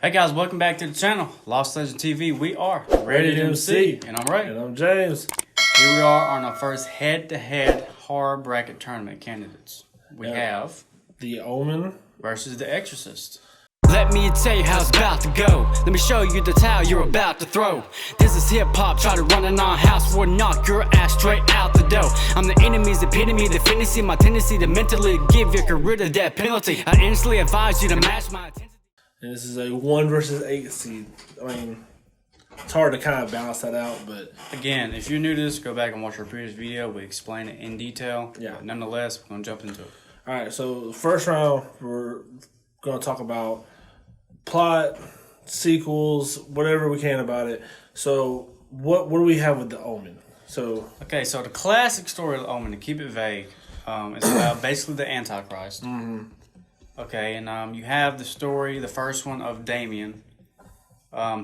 Hey guys, welcome back to the channel, Lost Legend TV. We are Rated MC, and I'm Ray. And I'm James. Here we are on our first head-to-head horror bracket tournament candidates. We have the Omen versus the Exorcist. Let me tell you how it's about to go. Let me show you the towel you're about to throw. This is hip-hop, try to run in our house, we'll knock your ass straight out the door. I'm the enemy's epitome, the fantasy, my tendency to mentally give your career the death penalty. I instantly advise you to match my intensity. And this is a 1 versus 8 seed. I mean, it's hard to kind of balance that out, but Again, if you're new to this, go back and watch our previous video. We explain it in detail. Yeah. But nonetheless, we're going to jump into it. all right. So the first round, we're going to talk about plot, sequels, whatever we can about it. So what do we have with the Omen? So Okay, so the classic story of the Omen, to keep it vague, is about basically the Antichrist. Mm-hmm. Okay, and you have the story, the first one of Damien.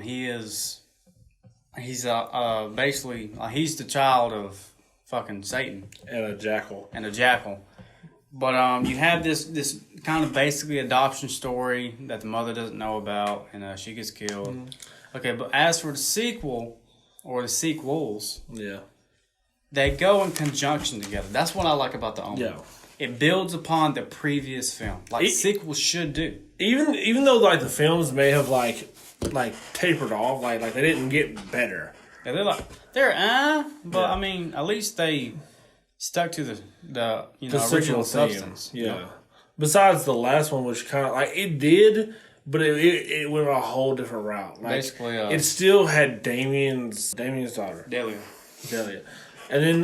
He's basically he's the child of fucking Satan and a jackal. But you have this kind of basically adoption story that the mother doesn't know about, and she gets killed. Mm-hmm. Okay, but as for the sequel or the sequels, Yeah. they go in conjunction together. That's what I like about the Omen. Yeah. It builds upon the previous film, like sequels should do. Even though like the films may have like tapered off, like they didn't get better. Yeah, but Yeah. I mean, at least they stuck to the original theme. substance. Yeah. You know? Besides the last one, which kind of like it did, but it went a whole different route. Like, Basically, it still had Damien's daughter, Delia. Delia. And then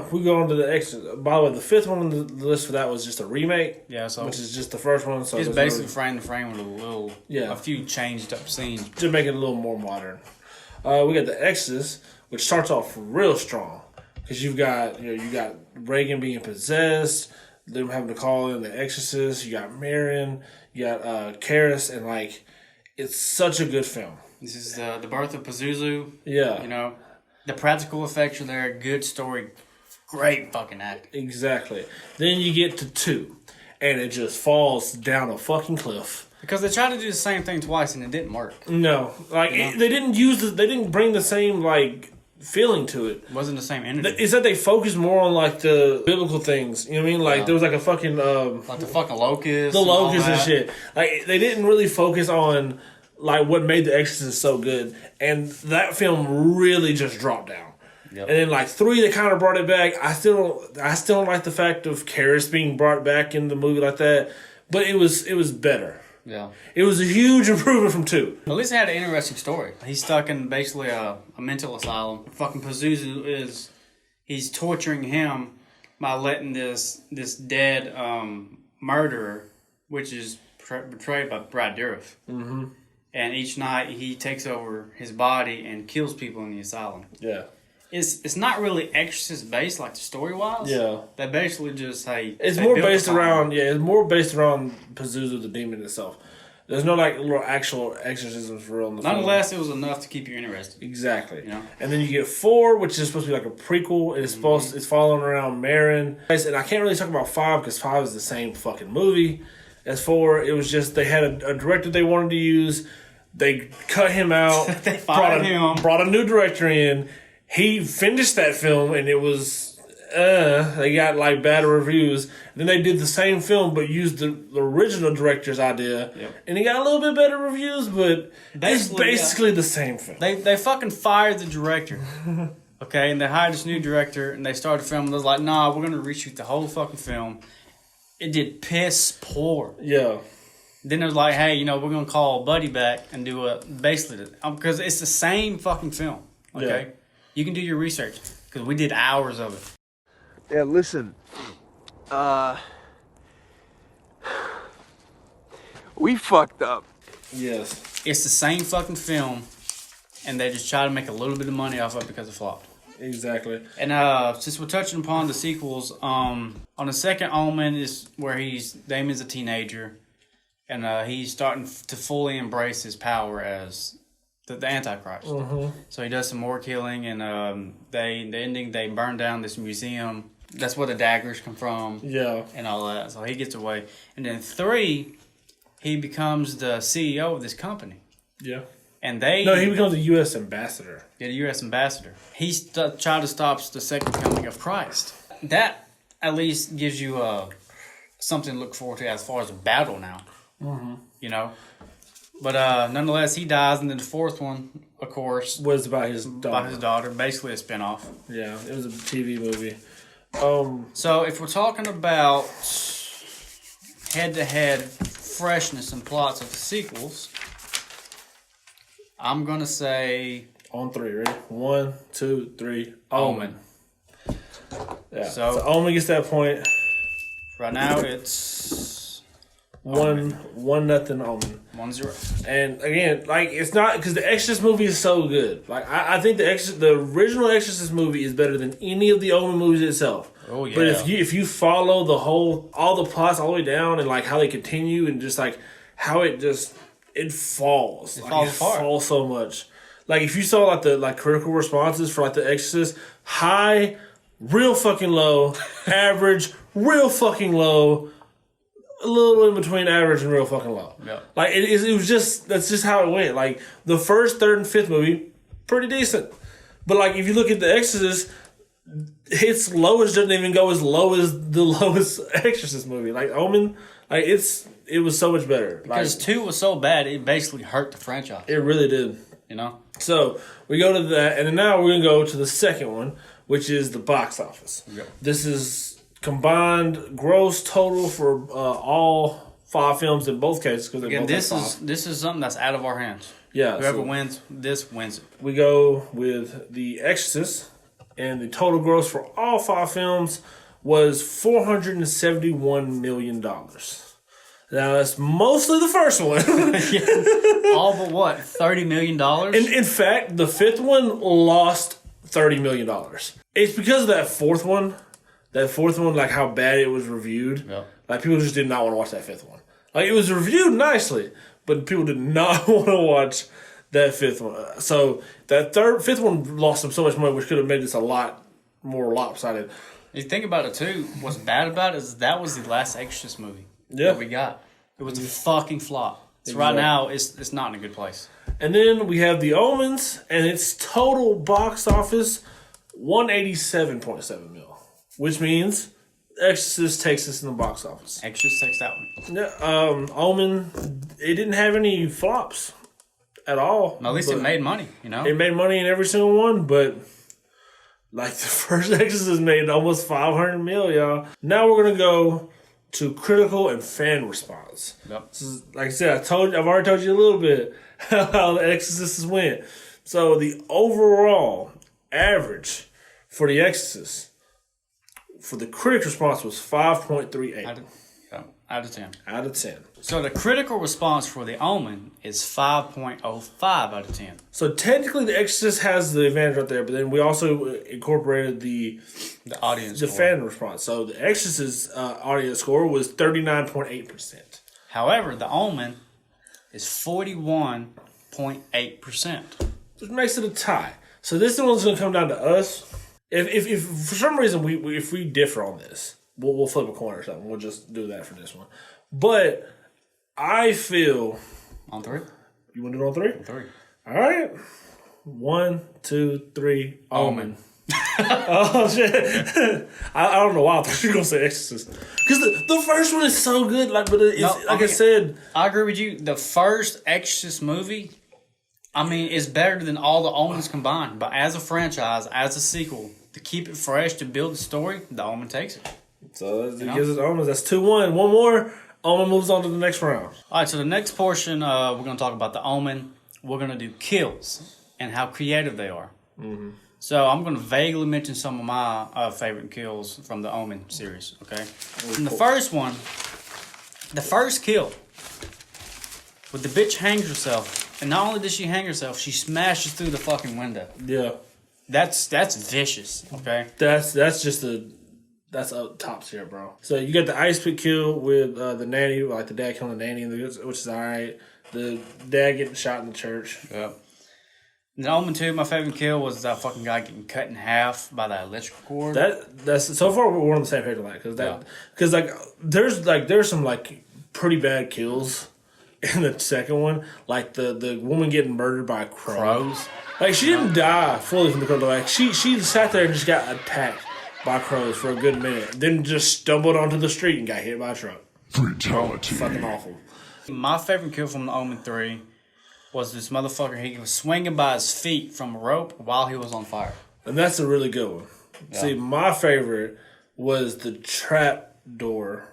we go on to the Exorcist. By the way, the fifth one on the list for that was just a remake. Yeah, so which is just the first one. So it's there's basically frame to frame with Yeah. a few changed up scenes. to make it a little more modern. We got the Exorcist, which starts off real strong because you got Reagan being possessed, them having to call in the Exorcist. You got Marin, you got Karis, and like it's such a good film. This is the birth of Pazuzu. Yeah, You know, the practical effects are there. Good story. Great fucking acting. exactly. Then you get to 2, and it just falls down a fucking cliff. Because they tried to do the same thing twice and it didn't work. No, like they didn't bring the same like feeling to it. It wasn't the same energy. Is that they focused more on like the biblical things? You know what I mean? Like there was like a fucking Like the fucking locusts. the locusts and that. shit. Like they didn't really focus on like what made The Exorcist so good, and that film really just dropped down. Yep. And then like 3, they kind of brought it back. I still don't like the fact of Karis being brought back in the movie like that, but it was better. Yeah. It was a huge improvement from 2. At least it had an interesting story. He's stuck in basically a mental asylum. Fucking Pazuzu he's torturing him by letting this dead murderer, which is betrayed by Brad Dourif. Mm-hmm. And each night he takes over his body and kills people in the asylum. Yeah. It's not really Exorcist based like the story wise. Yeah. They basically just It's more based around Pazuzu the demon itself. There's no like little actual exorcisms for real in the film. Nonetheless, it was enough to keep you interested. Exactly. You know? And then you get 4, which is supposed to be like a prequel. It's it's following around Marin. And I can't really talk about 5 because 5 is the same fucking movie as 4. It was just they had a director they wanted to use. They cut him out. They fired him. Brought a new director in. He finished that film and it was they got like bad reviews. And then they did the same film but used the original director's idea. Yep. And he got a little bit better reviews, but it's basically the same film. They fucking fired the director. Okay, and they hired this new director and they started filming. They was like, nah, we're gonna reshoot the whole fucking film. It did piss poor. Yeah. Then it was like, hey, we're gonna call Buddy back and do basically because it's the same fucking film. Okay, Yeah. You can do your research because we did hours of it. Yeah, listen. We fucked up. Yes. It's the same fucking film, and they just try to make a little bit of money off of it because it flopped. Exactly. And since we're touching upon the sequels, on the second Omen is where Damien's a teenager, and he's starting to fully embrace his power as the Antichrist. Mm-hmm. So he does some more killing, and they burn down this museum. That's where the daggers come from. Yeah. And all that. So he gets away. And then 3, he becomes the CEO of this company. Yeah. And they No, he becomes a U.S. ambassador. Yeah, the U.S. ambassador. He tried to stop the second coming of Christ. That at least gives you something to look forward to as far as a battle now. Mm-hmm. You know? But nonetheless, he dies, and then the fourth one, of course, Was about his daughter. about his daughter, basically a spinoff. Yeah, it was a TV movie. So if we're talking about head-to-head freshness and plots of sequels, I'm going to say... On 3, ready? 1, 2, 3. Omen. Yeah. So- So Omen gets that point. Right now, it's 1-0 Omen. 1-0. And again, like it's not because the Exorcist movie is so good. Like I think the original Exorcist movie is better than any of the Omen movies itself. Oh yeah. But if you follow all the plots all the way down and like how they continue and just like how it falls. It falls apart. Falls so much. Like if you saw like the critical responses for like the Exorcist, high, real fucking low, average, real fucking low, a little in between average and real fucking low. Yeah. Like it was just that's just how it went. Like the first, third, and fifth movie, pretty decent. But like if you look at the Exorcist, its lowest doesn't even go as low as the lowest Exorcist movie. Like Omen, like it was so much better. Because 2 was so bad, it basically hurt the franchise. It really did. You know? So we go to that, and then now we're gonna go to the second one, which is the box office. Yep. This is combined gross total for all 5 films in both cases. Because Again, this is something that's out of our hands. Yeah. Whoever so wins this wins it. we go with The Exorcist, and the total gross for all 5 films was $471 million. Now that's mostly the first one. All but what? $30 million? In fact, the 5th one lost $30 million. It's because of that fourth one. That fourth one, like how bad it was reviewed. Yep. Like people just did not want to watch that 5th one. Like it was reviewed nicely, but people did not want to watch that 5th one. So that 5th one lost them so much money, which could have made this a lot more lopsided. You think about it too, what's bad about it is that was the last Exorcist movie Yeah. that we got. It was a fucking flop. So right now, it's not in a good place. And then we have The Omens, and its total box office, 187.7 mil, which means Exorcist takes us in the box office. Exorcist takes that one. Yeah, Omen, it didn't have any flops at all. At least it made money, you know? It made money in every single one, but like the first Exorcist made almost 500 mil, y'all. Now we're gonna go to critical and fan response. Yep. This is, like I said, I've already told you a little bit how the Exorcist went. So the overall average for the Exorcist for the critic response was 5.38 Out of 10. out of 10. So the critical response for The Omen is 5.05 out of 10. So technically, the Exorcist has the advantage right there, but then we also incorporated the audience score. fan response. So the Exorcist's audience score was 39.8%. However, The Omen is 41.8%. Which makes it a tie. So this one's going to come down to us. If for some reason if we differ on this, we'll flip a coin or something. We'll just do that for this one. But I feel... On 3? You want to do it on 3? 3. All right. 1, 2, 3. Omen. Oh, shit. I don't know why I thought you were going to say Exorcist. Because the first one is so good. Like, but it's, I said... I agree with you. The first Exorcist movie, I mean, is better than all the Omens combined. But as a franchise, as a sequel, to keep it fresh, to build the story, The Omen takes it. So it gives us Omens. That's 2-1. One more. Omen moves on to the next round. All right, so the next portion, we're going to talk about The Omen. We're going to do kills and how creative they are. Mm-hmm. So I'm going to vaguely mention some of my favorite kills from the Omen series, okay? And the first one, the first kill, with the bitch hangs herself, and not only does she hang herself, she smashes through the fucking window. Yeah. That's vicious, okay? That's just that's up top tier, bro. So you got the ice pick kill with the nanny, like the dad killing the nanny, which is all right. The dad getting shot in the church. Yeah. In Omen 2, my favorite kill was that fucking guy getting cut in half by that electrical cord. That's so far we're on the same page on that because there's some like pretty bad kills in the second one, like the woman getting murdered by Crows. Like she didn't die fully from the crows. Like she sat there and just got attacked by crows for a good minute. Then just stumbled onto the street and got hit by a truck. Fatality. Fucking awful. My favorite kill from the Omen 3 was this motherfucker. He was swinging by his feet from a rope while he was on fire. And that's a really good one. Yeah. See, my favorite was the trap door,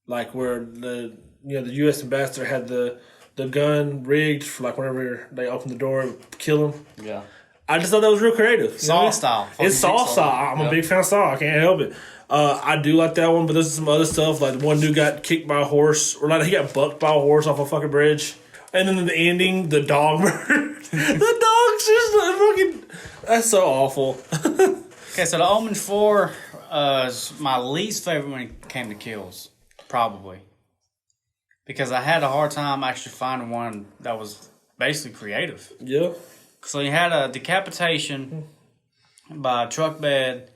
like where the U.S. ambassador had the gun rigged for like whenever they open the door, kill him. Yeah. I just thought that was real creative. Saw style. It's Saw style. I'm a big fan of Saw. I can't help it. I do like that one, but there's some other stuff. Like one dude got kicked by a horse, or like he got bucked by a horse off a fucking bridge. And then the ending, the dog murder. The dog's just like fucking. That's so awful. Okay, so the Omen 4 is my least favorite when it came to kills, probably. Because I had a hard time actually finding one that was basically creative. Yeah. So you had a decapitation by a truck bed.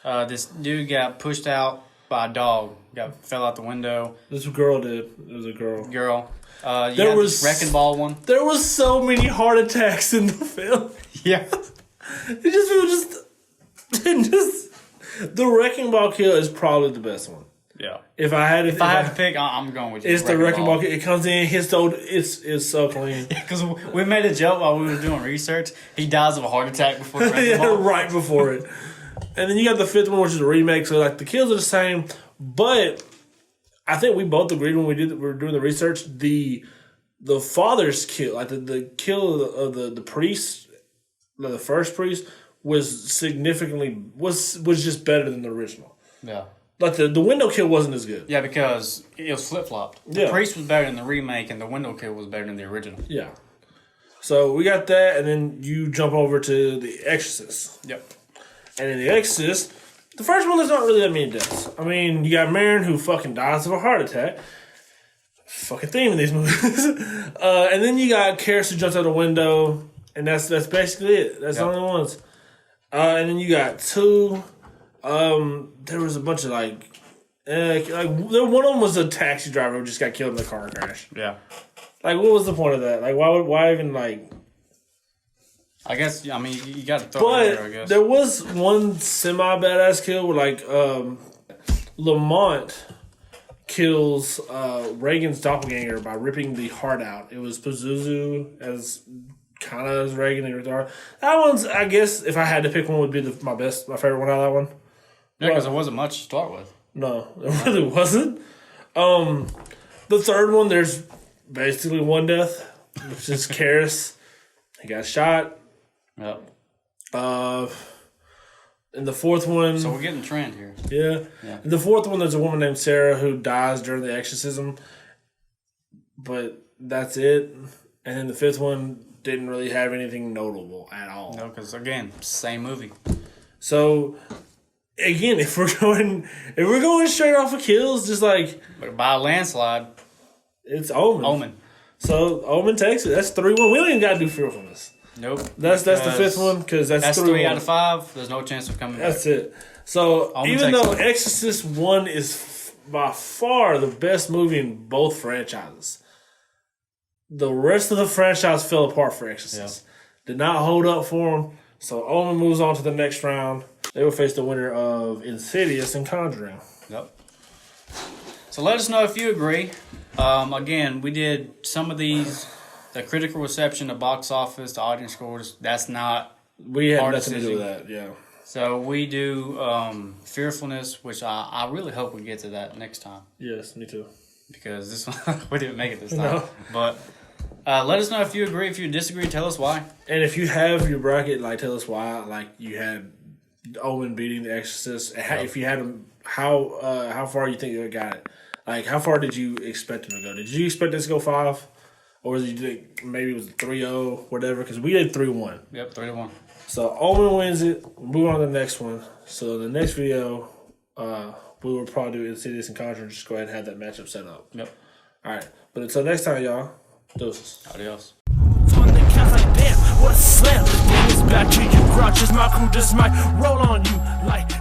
This dude got pushed out by a dog. Fell out the window. This girl did. It was a girl. There was this wrecking ball one. There was so many heart attacks in the film. Yeah. The wrecking ball kill is probably the best one. Yeah. If I had to pick, I'm going with you. It's the wrecking ball kill. It comes in, hits the. It's so clean. Because we made a joke while we were doing research. He dies of a heart attack before the wrecking ball. Right before it. And then you got the fifth one, which is a remake. So like the kills are the same, but I think we both agreed when we were doing the research. The father's kill, like the kill of the priest, the first priest, was significantly was just better than the original. Yeah. Like the window kill wasn't as good. Yeah, because it was flip flopped. The priest was better than the remake, and the window kill was better than the original. Yeah. So we got that, and then you jump over to the Exorcist. Yep. And in the Exorcist, the first one, there's not really that many deaths. I mean, you got Marin who fucking dies of a heart attack. Fucking theme in these movies. And then you got Karis who jumps out the window, and that's basically it. That's the only ones. And then you got two. There was a bunch of one of them was a taxi driver who just got killed in a car crash. Yeah. Like, what was the point of that? Like, why even like? I guess I mean you got to throw it in there. I guess there was one semi badass kill where Lamont kills Reagan's doppelganger by ripping the heart out. It was Pazuzu as kind of as Reagan and that one's, I guess, if I had to pick one, would be my favorite one out of that one. Yeah, because there wasn't much to start with. No, it really wasn't. The third one, there's basically one death, which is Karis. He got shot. Yep. In the fourth one, so we're getting the trend here. Yeah. In the fourth one, there's a woman named Sarah who dies during the exorcism, but that's it. And then the fifth one didn't really have anything notable at all. No, because again, same movie. So again, if we're going straight off of kills, just like but by a landslide, it's Omen. Omen. So Omen takes it. That's 3-1. We don't even got to do fearfulness. Nope. That's the fifth one because that's 3 out of 5. There's no chance of coming back. That's it. So Omen even though Exorcist 1 is by far the best movie in both franchises, the rest of the franchise fell apart for Exorcist. Yeah. Did not hold up for them. So Omen moves on to the next round. They will face the winner of Insidious and Conjuring. Yep. So let us know if you agree. Again, we did some of these. The critical reception, the box office, the audience scores, that's not we had nothing to do with that, yeah. So we do fearfulness, which I really hope we get to that next time. Yes, me too. Because this one, we didn't make it this time. No. But let us know if you agree, if you disagree, tell us why. And if you have your bracket, tell us why, you had Omen beating The Exorcist. If you had them, how far you think you got it? How far did you expect them to go? Did you expect this to go 5? Or did you think maybe it was 3-0, whatever? Because we did 3-1. Yep, 3-1. So Omen wins it. Move on to the next one. So the next video, we will probably do Insidious and Conjuring. Just go ahead and have that matchup set up. Yep. All right. But until next time, y'all. Deuces. Adios. On the count like damn, what a slam. This game is back to you, grouches. My crew just might roll on you like.